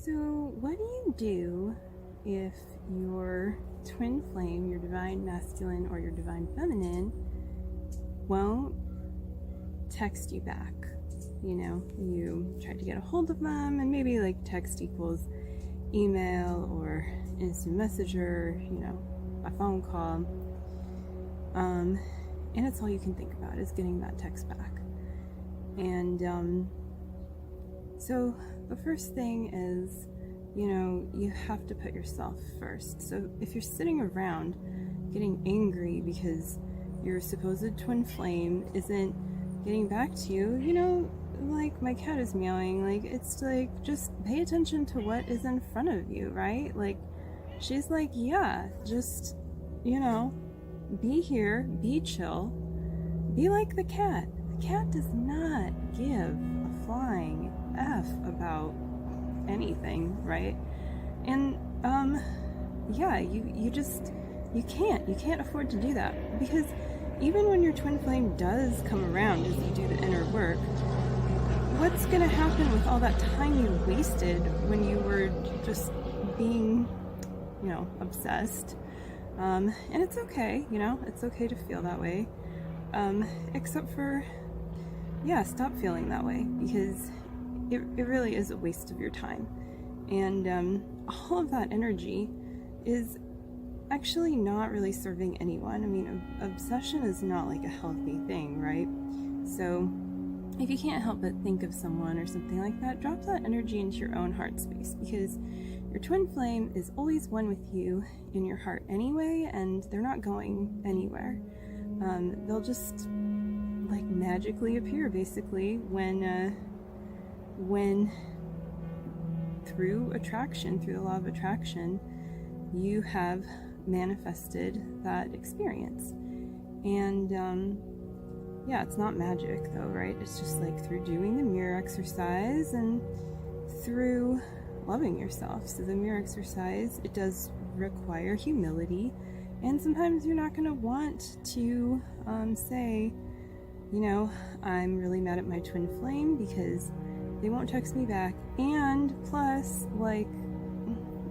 So, what do you do if your twin flame, your divine masculine or your divine feminine, won't text you back? You know, you tried to get a hold of them, and maybe like text equals email or instant messenger, you know, a phone call. And it's all you can think about is getting that text back. And so the first thing is, you know, you have to put yourself first. So if you're sitting around getting angry because your supposed twin flame isn't getting back to you, you know, like my cat is meowing, like it's like, just pay attention to what is in front of you, right? Like she's like, yeah, just, you know, be here, be chill, be like the cat. The cat does not give a flying F about anything, right? And yeah, you can't afford to do that, because even when your twin flame does come around as you do the inner work, what's gonna happen with all that time you wasted when you were just being, you know, obsessed? And it's okay, you know, it's okay to feel that way, except for, yeah, stop feeling that way, because it really is a waste of your time. And all of that energy is actually not really serving anyone. I mean, obsession is not like a healthy thing, right? So if you can't help but think of someone or something like that, drop that energy into your own heart space, because your twin flame is always one with you in your heart anyway, and they're not going anywhere. They'll just like magically appear, basically, when through attraction, through the law of attraction, you have manifested that experience. And yeah, it's not magic though, right? It's just like through doing the mirror exercise and through loving yourself. So the mirror exercise, it does require humility, and sometimes you're not going to want to say, you know, I'm really mad at my twin flame because they won't text me back, and plus, like,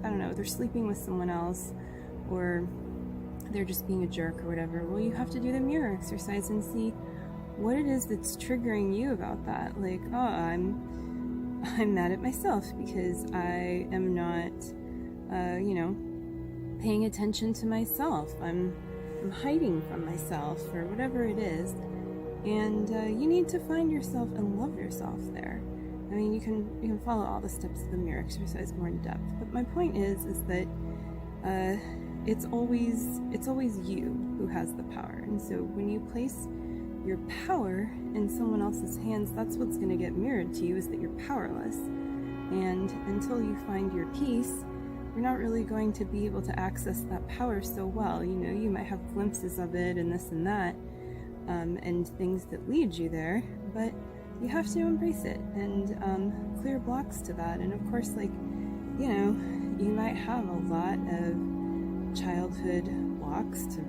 I don't know, they're sleeping with someone else, or they're just being a jerk or whatever. Well, you have to do the mirror exercise and see what it is that's triggering you about that. Like, oh, I'm mad at myself because I am not, you know, paying attention to myself. I'm hiding from myself, or whatever it is. And you need to find yourself and love yourself there. I mean, you can follow all the steps of the mirror exercise more in depth. But my point is that it's always you who has the power. And so when you place your power in someone else's hands, that's what's going to get mirrored to you, is that you're powerless. And until you find your peace, you're not really going to be able to access that power so well. You know, you might have glimpses of it and this and that, and things that lead you there, but you have to embrace it and clear blocks to that. And of course, like, you know, you might have a lot of childhood blocks to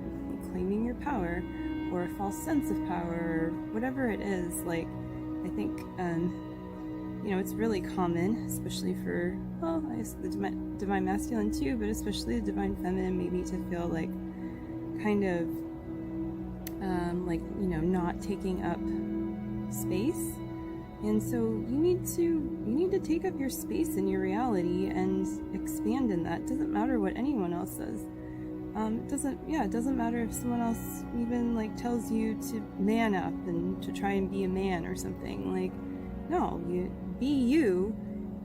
claiming your power, or a false sense of power, or whatever it is. Like, I think, you know, it's really common, especially for, well, I guess the divine masculine too, but especially the divine feminine, maybe to feel like kind of like, you know, not taking up space. And so you need to take up your space in your reality and expand in that. It doesn't matter what anyone else says. It doesn't matter if someone else even like tells you to man up and to try and be a man or something. Like, no, you be you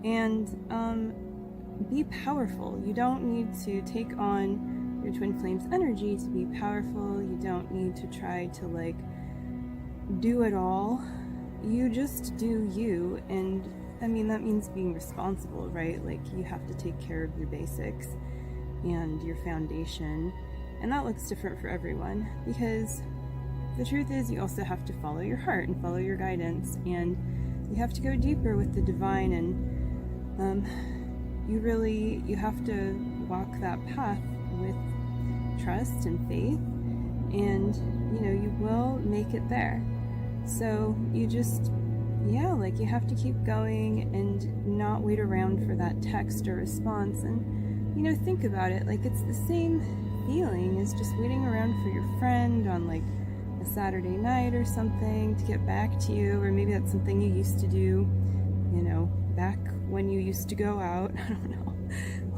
and be powerful. You don't need to take on your twin flame's energy to be powerful. You don't need to try to like do it all. You just do you. And I mean, that means being responsible, right? Like, you have to take care of your basics and your foundation, and that looks different for everyone, because the truth is you also have to follow your heart and follow your guidance, and you have to go deeper with the divine, and you have to walk that path with trust and faith, and you know, you will make it there. So you just yeah, like you have to keep going and not wait around for that text or response. And, you know, think about it, like it's the same feeling as just waiting around for your friend on like a Saturday night or something to get back to you, or maybe that's something you used to do, you know, back when you used to go out. I don't know,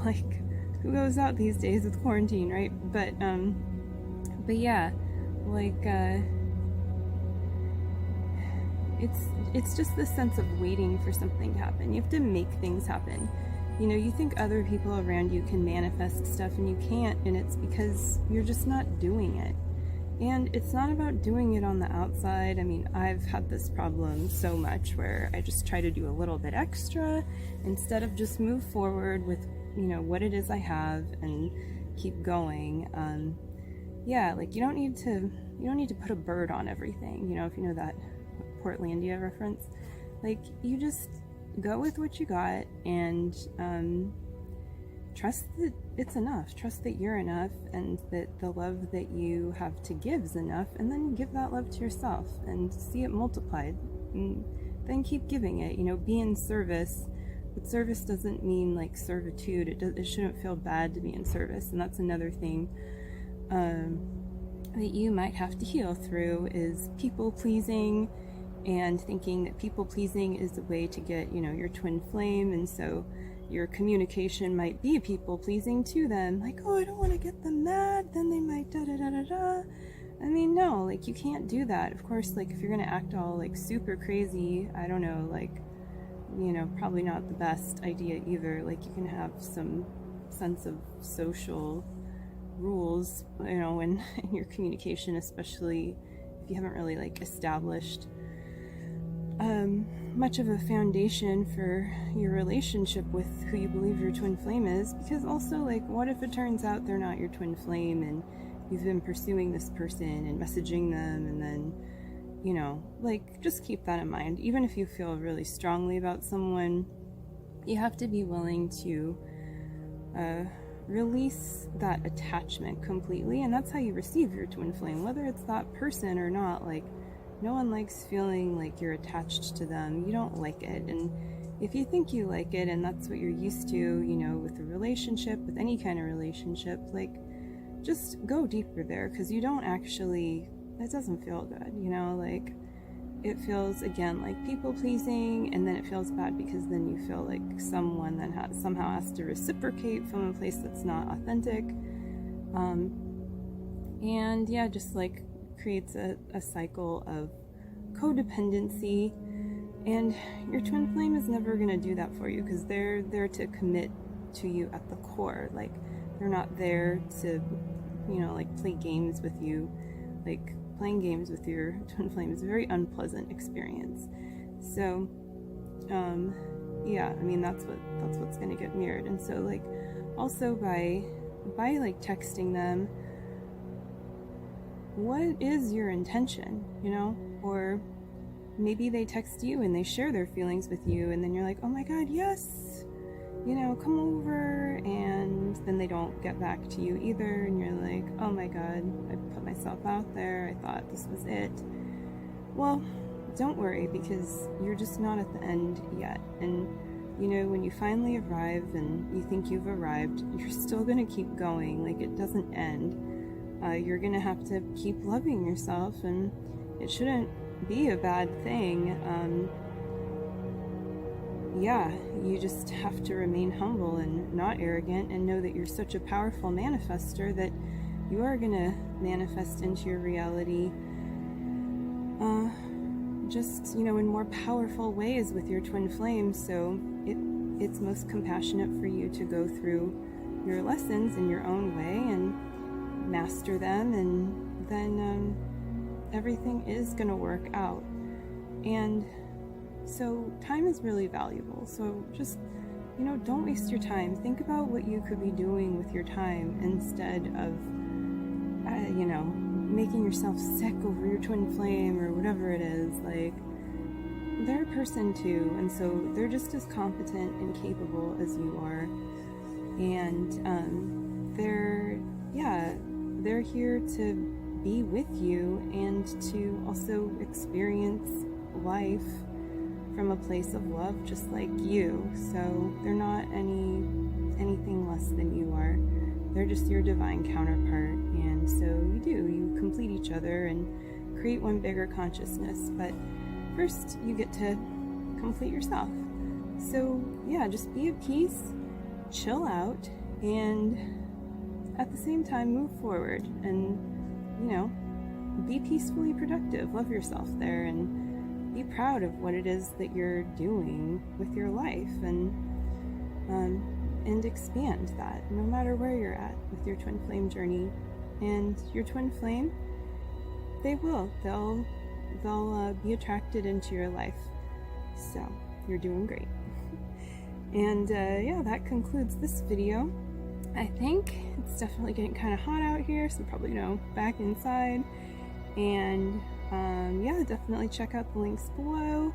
like who goes out these days with quarantine, right? But yeah, like it's just the sense of waiting for something to happen. You have to make things happen. You know, you think other people around you can manifest stuff and you can't, and it's because you're just not doing it. And it's not about doing it on the outside. I mean, I've had this problem so much where I just try to do a little bit extra instead of just move forward with, you know, what it is I have and keep going. Yeah, like you don't need to put a bird on everything, you know, if you know that Portlandia reference. Like, you just go with what you got and trust that it's enough. Trust that you're enough and that the love that you have to give is enough, and then give that love to yourself and see it multiplied, and then keep giving it. You know, be in service, but service doesn't mean like servitude. It shouldn't feel bad to be in service, and that's another thing that you might have to heal through, is people pleasing and thinking that people pleasing is the way to get, you know, your twin flame. And so your communication might be people pleasing to them, like, oh, I don't want to get them mad, then they might da da da da da. I mean, no, like, you can't do that. Of course, like, if you're gonna act all like super crazy, I don't know, like, you know, probably not the best idea either. Like, you can have some sense of social rules, you know, in your communication, especially if you haven't really like established much of a foundation for your relationship with who you believe your twin flame is. Because also, like, what if it turns out they're not your twin flame and you've been pursuing this person and messaging them, and then, you know, like, just keep that in mind. Even if you feel really strongly about someone, you have to be willing to release that attachment completely, and that's how you receive your twin flame, whether it's that person or not. Like, no one likes feeling like you're attached to them. You don't like it. And if you think you like it and that's what you're used to, you know, with a relationship, with any kind of relationship, like, just go deeper there, because you don't actually, it doesn't feel good, you know, like, it feels, again, like people pleasing, and then it feels bad because then you feel like someone then somehow has to reciprocate from a place that's not authentic. And yeah, just like creates a cycle of codependency, and your twin flame is never going to do that for you, because they're there to commit to you at the core. Like, they're not there to, you know, like, play games with you. Like, playing games with your twin flame is a very unpleasant experience. So yeah, I mean, that's what's going to get mirrored. And so, like, also by like texting them, what is your intention, you know? Or maybe they text you and they share their feelings with you, and then you're like, oh my god, yes, you know, come over, and then they don't get back to you either, and you're like, oh my god, I put myself out there, I thought this was it. Well, don't worry, because you're just not at the end yet. And, you know, when you finally arrive and you think you've arrived, you're still going to keep going. Like, it doesn't end. You're going to have to keep loving yourself, and it shouldn't be a bad thing. Yeah, you just have to remain humble and not arrogant, and know that you're such a powerful manifester that you are going to manifest into your reality just, you know, in more powerful ways with your twin flame. So it's most compassionate for you to go through your lessons in your own way and master them, and then everything is going to work out. And so time is really valuable. So just, you know, don't waste your time. Think about what you could be doing with your time instead of, you know, making yourself sick over your twin flame or whatever it is. Like, they're a person too, and so they're just as competent and capable as you are. And they're here to be with you and to also experience life from a place of love, just like you. So they're not anything less than you are. They're just your divine counterpart. And so you complete each other and create one bigger consciousness. But first, you get to complete yourself. So yeah, just be at peace, chill out, and at the same time move forward and, be peacefully productive. Love yourself there and be proud of what it is that you're doing with your life, and expand that no matter where you're at with your twin flame journey. And your twin flame, they'll be attracted into your life. So you're doing great. And yeah, that concludes this video. I think it's definitely getting kind of hot out here, so probably back inside. And yeah, definitely check out the links below.